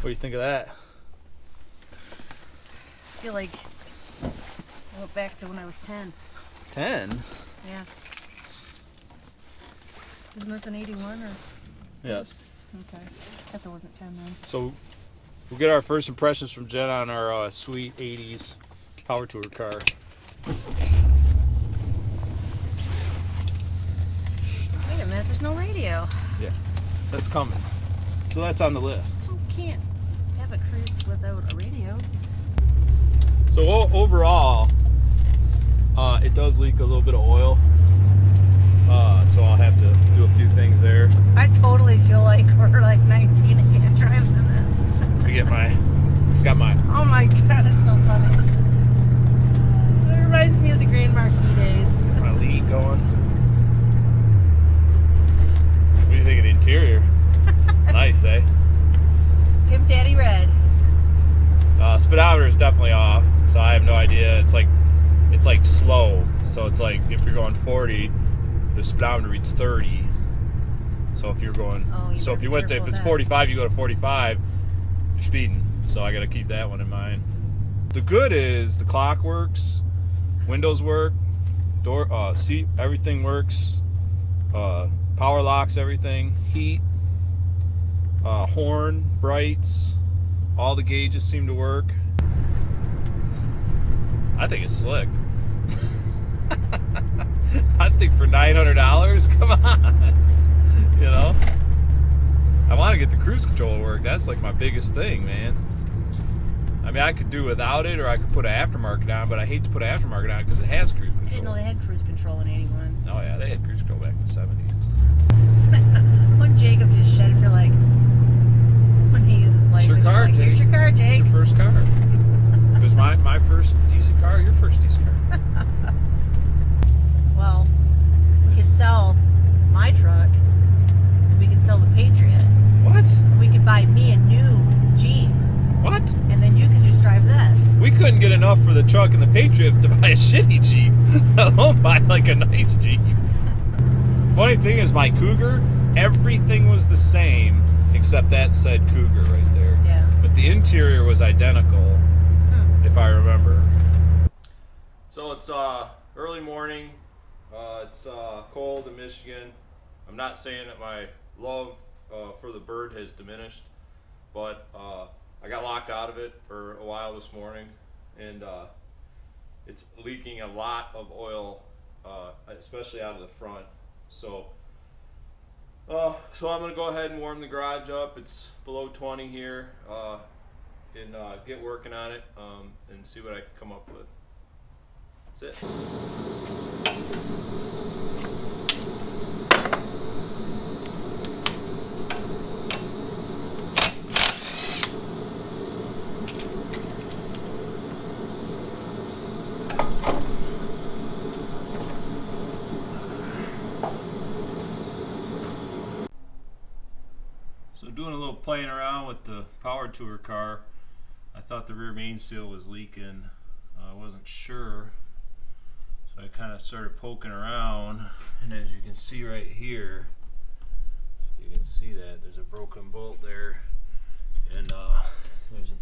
What do you think of that? I feel like I went back to when I was 10. 10? Yeah. Isn't this an 81 or? Yes. Okay. Guess it wasn't 10 then. So we'll get our first impressions from Jen on our sweet 80s power tour car. Wait a minute, there's no radio. Yeah, that's coming. So that's on the list. You can't have a cruise without a radio. So overall, it does leak a little bit of oil. So I'll have to do a few things there. I totally feel like we're like 19 again driving this. I got my. Oh my god, it's so funny. It reminds me of the grademark days. My lead going. What do you think of the interior? Nice, eh? Pimp Daddy Red. Speedometer is definitely off, so I have no idea. It's like slow. So it's like if you're going 40, the speedometer reads 30. So if you're going, if it's 45, you go to 45, you're speeding. So I got to keep that one in mind. The good is the clock works, windows work, door, seat, everything works, power locks, everything, heat, horn, brights, all the gauges seem to work. I think it's slick. I think for $900, come on, you know. I want to get the cruise control to work. That's like my biggest thing, man. I mean, I could do without it, or I could put an aftermarket on, but I hate to put an aftermarket on because it has cruise control. I didn't know they had cruise control in 81. Oh yeah, they had cruise control back in the 70s. When Jacob just shed for like, when he is like, Your car, like, here's your car, Jake. It's your first car. It was my first decent car, your first decent car. Well, we could sell my truck. We could sell the Patriot. What? We could buy me a new Jeep. What? And then you could just drive this. We couldn't get enough for the truck and the Patriot to buy a shitty Jeep. Let alone buy like a nice Jeep. Funny thing is, my Cougar, everything was the same except that said Cougar right there. Yeah. But the interior was identical, if I remember. So it's early morning. It's cold in Michigan. I'm not saying that my love for the bird has diminished, but I got locked out of it for a while this morning, and it's leaking a lot of oil, especially out of the front. So I'm gonna go ahead and warm the garage up. It's below 20 here, and get working on it and see what I can come up with. That's it. So doing a little playing around with the power tour car, I thought the rear main seal was leaking. I wasn't sure, so I kind of started poking around, and as you can see right here, you can see that there's a broken bolt there, and there's an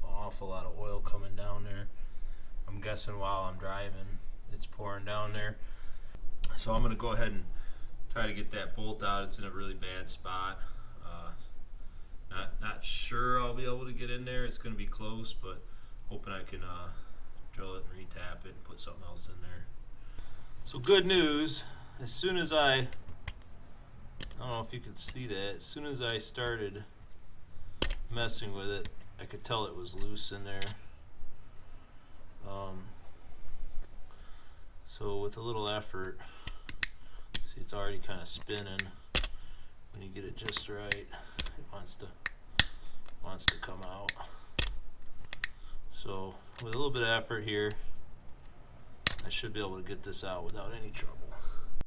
awful lot of oil coming down there. I'm guessing while I'm driving it's pouring down there, so I'm gonna go ahead and try to get that bolt out. It's in a really bad spot. Not sure I'll be able to get in there. It's going to be close, but hoping I can drill it and retap it and put something else in there. So good news, as soon as I don't know if you could see that, as soon as I started messing with it, I could tell it was loose in there. So with a little effort, see, it's already kind of spinning. When you get it just right, it wants to come out. So with a little bit of effort here, I should be able to get this out without any trouble.